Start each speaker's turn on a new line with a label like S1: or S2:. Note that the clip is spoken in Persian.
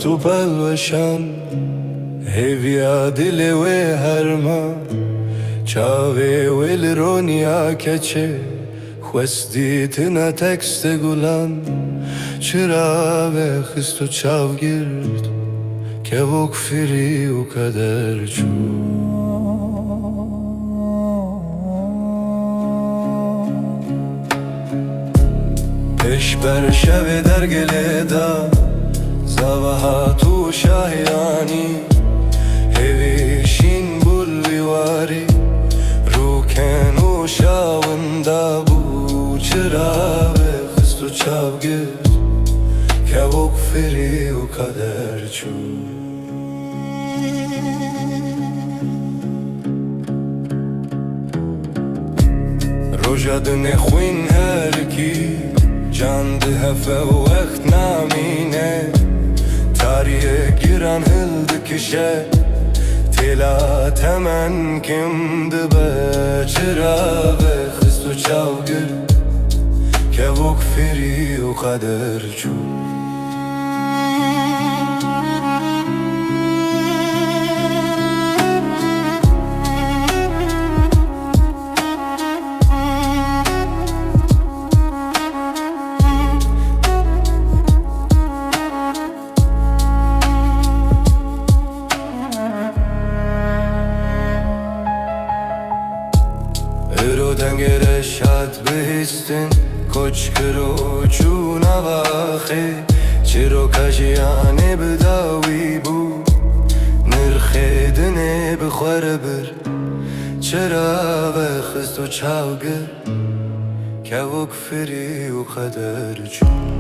S1: تو پلوشم هیویا دل و هرما چاوی ویل رونیا کچه خواستی تنا تکست گلان چرا به خستو چاو گرد که وکفری و کدر چو اش بر شب در گله دا زواها تو شاهیانی هیویشین بولی واری روکن و شاوندا بو چرا به خستو چاو گرد که وکفری و کدر چو روژا دن خوین هرکی جان ده هفه و وقت نامینه تاریه گیران هلد کشه تلا تمن کم دبه چرا به خستو چاو گرد که وکفری و قدر چو رو دنگر شاد بهستن کچ کرو چون واخی چرو کجیانه بداوی بو نرخه دنه بخور بر چرا بخست و چاوگر که وکفری و قدر چون